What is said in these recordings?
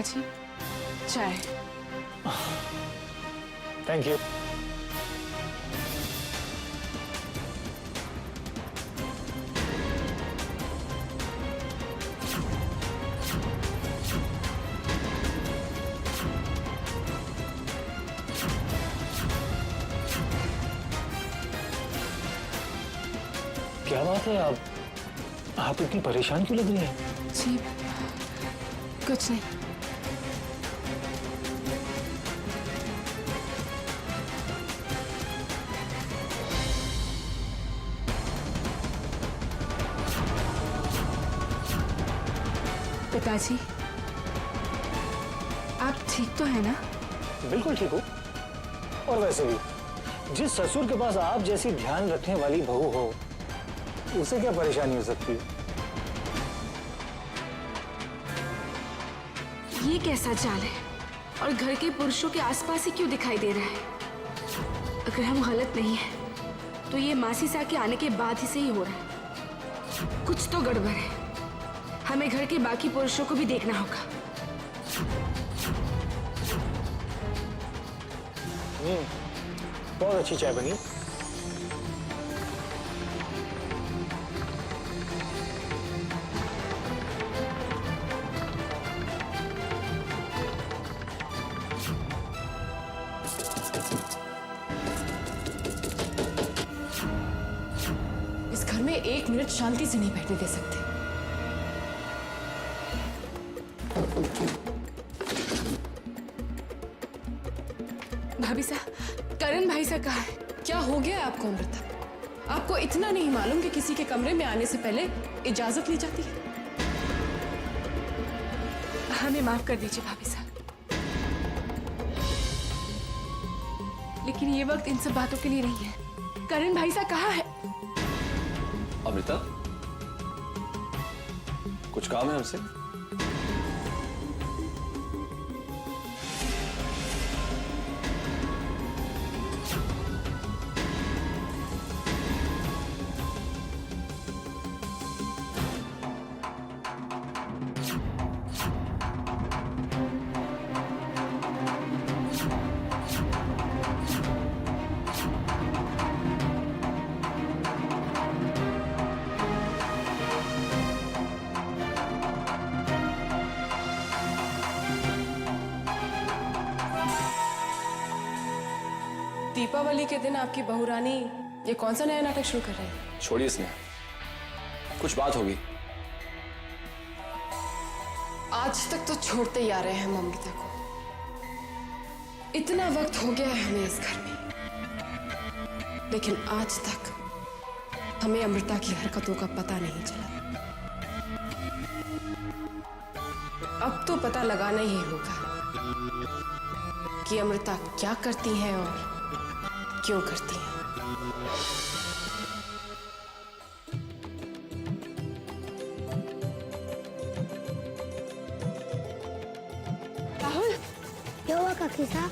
पिताजी, चाय। Thank you. क्या बात है, आप इतनी परेशान क्यों लग रही हैं? जी कुछ नहीं। पिताजी, आप ठीक तो है ना? बिल्कुल ठीक हूँ। और वैसे भी जिस ससुर के पास आप जैसी ध्यान रखने वाली बहू हो, उसे क्या परेशानी हो सकती है? ये कैसा चाल है और घर के पुरुषों के आसपास ही क्यों दिखाई दे रहा है? अगर हम गलत नहीं हैं, तो ये मासी सा के आने के बाद ही से ही हो रहा है। कुछ तो गड़बड़ है। हमें घर के बाकी पुरुषों को भी देखना होगा। बहुत अच्छी चाय बनी। इस घर में 1 मिनट शांति से नहीं बैठने दे सकते। भाभी साहब, करण भाई साहब कहाँ है? क्या हो गया है आपको अमृता? आपको इतना नहीं मालूम कि किसी के कमरे में आने से पहले इजाजत ली जाती है? हमें माफ कर दीजिए भाभी साहब, लेकिन ये वक्त इन सब बातों के लिए नहीं है। करण भाई साहब कहाँ है? अमृता, कुछ काम है हमसे? दीपावली के दिन आपकी बहू रानी ये कौन सा नया नाटक शुरू कर रही है? छोड़िए इसने, कुछ बात होगी। आज तक तो छोड़ते ही आ रहे हैं हम अमृता को। इतना वक्त हो गया है हमें इस घर में, लेकिन आज तक हमें अमृता की हरकतों का पता नहीं चला। अब तो पता लगाना ही होगा कि अमृता क्या करती हैं और क्यों करती हैं। राहुल, क्या हुआ काकी साहब?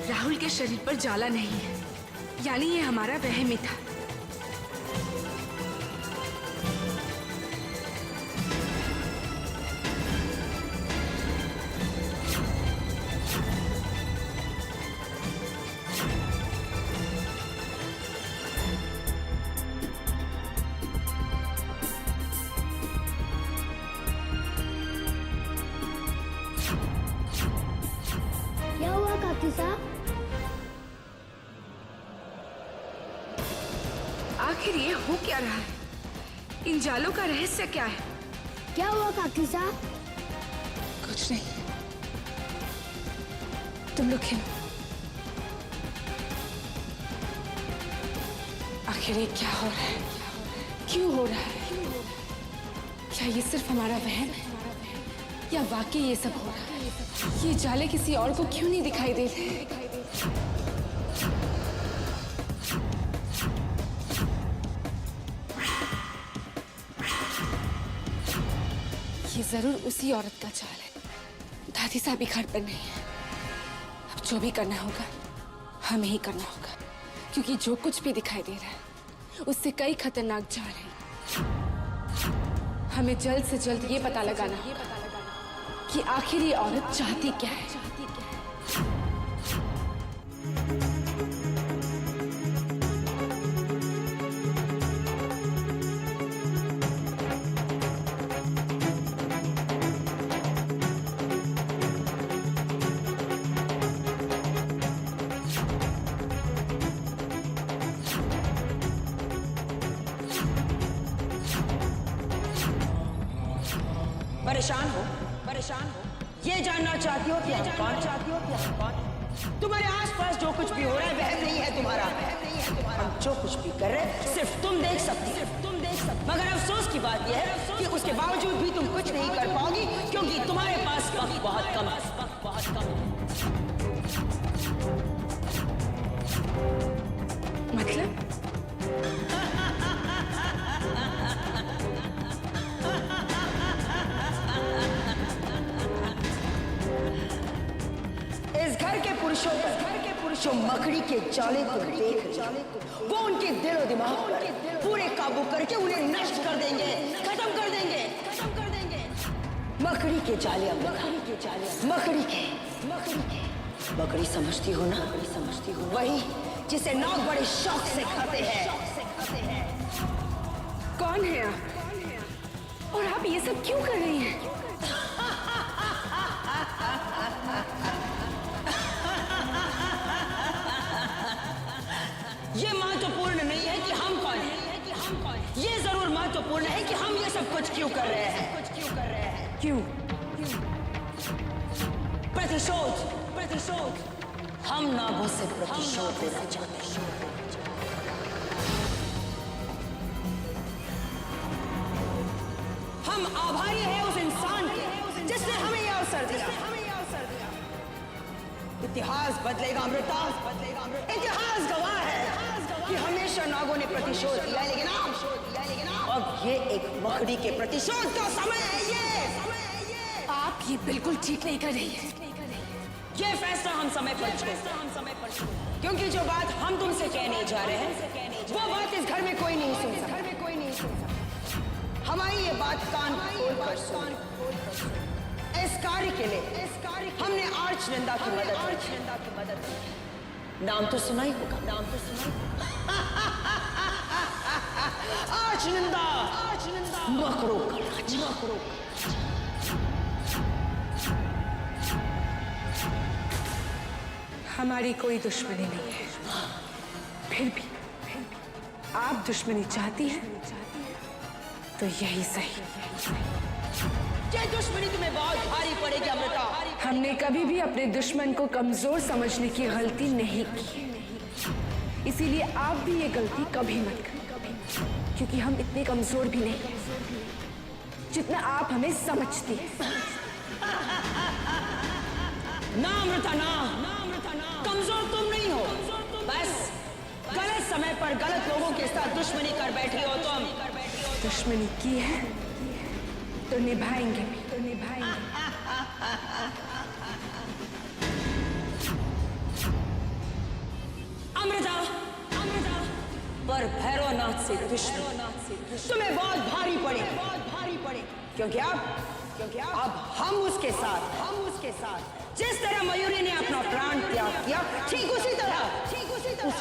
राहुल के शरीर पर जाला नहीं है, यानी ये हमारा वहम ही था। क्या हुआ काकी साहब? आखिर ये हो क्या रहा है? इन जालों का रहस्य क्या है? क्या हुआ काकी साहब? कुछ नहीं, तुम लोग खेलो। आखिर ये क्या हो रहा है? क्यों हो रहा है? क्या ये सिर्फ हमारा वहम है या वाकई ये सब हो रहा है? ये जाले किसी और को क्यों नहीं दिखाई दे रहे? ये जरूर उसी औरत का चाल है। दादी साहब भी घर पर नहीं है। अब जो भी करना होगा हमें ही करना होगा, क्योंकि जो कुछ भी दिखाई दे रहा है उससे कई खतरनाक जाल है। हमें जल्द से जल्द ये पता लगाना कि आखिर ये औरत चाहती क्या है। परेशान हो ये जानना चाहती हो कि हम कौन चाहती हो कि हम कौन। तुम्हारे आसपास जो कुछ भी हो रहा है वह नहीं है तुम्हारा। हम जो कुछ भी कर रहे हैं सिर्फ तुम देख सकती हो। मगर अफसोस की बात यह है कि उसके बावजूद भी तुम कुछ नहीं कर पाओगी क्योंकि तुम्हारे पास वक्त बहुत कम है। मतलब इस घर के पुरुषों मकड़ी के जाले को देख रही हो। वो उनके दिलो दिमाग पर पूरे काबू करके उन्हें नष्ट कर देंगे, खत्म कर देंगे। मकड़ी के जाले, मकड़ी समझती हो ना? वही जिसे नाग बड़े शौक से खाते हैं। कौन है आप और आप ये सब क्यों कर रही हैं? ये महत्वपूर्ण नहीं है कि हम कौन हैं। ये जरूर महत्वपूर्ण है कि हम ये सब कुछ क्यों कर रहे हैं। क्यों? प्रतिशोध। हम नागों से प्रतिशोध लेना चाहते हैं। हम आभारी हैं उस इंसान के जिसने हमें यह अवसर दिया। इतिहास बदलेगा अमृता, इतिहास गवाह है कि हमेशा नागों ने प्रतिशोध दिया है, लेकिन अब ये एक मकड़ी के प्रतिशोध का समय है। आप ये बिल्कुल ठीक नहीं कर रही है। ये फैसला हम समय पर छोड़, क्योंकि जो बात हम तुमसे कहने जा रहे हैं वो बात इस घर में कोई नहीं सुन सकता। हमारी ये बात कान खोल कर सुन। इस कार्य के लिए हमने आर्च निंदा की मदद की। नाम तो सुना ही होगा। आर्च निंदा, मकड़ों का राजा। हमारी कोई दुश्मनी नहीं है। फिर भी आप दुश्मनी चाहती हैं तो यही सही। ये दुश्मनी तुम्हें बहुत भारी पड़ेगी अमृता। हमने कभी भी अपने दुश्मन को कमजोर समझने की गलती नहीं की, इसीलिए आप भी ये गलती कभी मत करें, क्योंकि हम इतने कमजोर भी नहीं हैं जितना आप हमें समझती हैं। ना अमृता, ना कमजोर तुम नहीं हो, बस गलत समय पर गलत लोगों के साथ दुश्मनी कर बैठी हो तुम। दुश्मनी की है तो निभाएंगे भी। अमृता, पर भैरवनाथ से दुश्मनी तुम्हें बहुत भारी पड़े, क्योंकि अब हम उसके साथ जिस तरह मयूरी ने अपना प्राण त्याग किया, ठीक उसी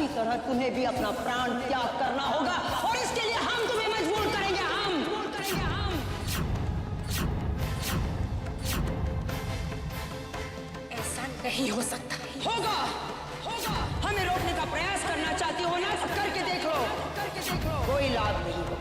तरह तुम्हें भी अपना प्राण त्याग करना होगा, और इसके लिए हम तुम्हें मजबूर करेंगे। हम ऐसा नहीं हो सकता। होगा। हमें रोकने का प्रयास करना चाहती हो ना, तो करके देख लो। कोई लाभ नहीं होगा।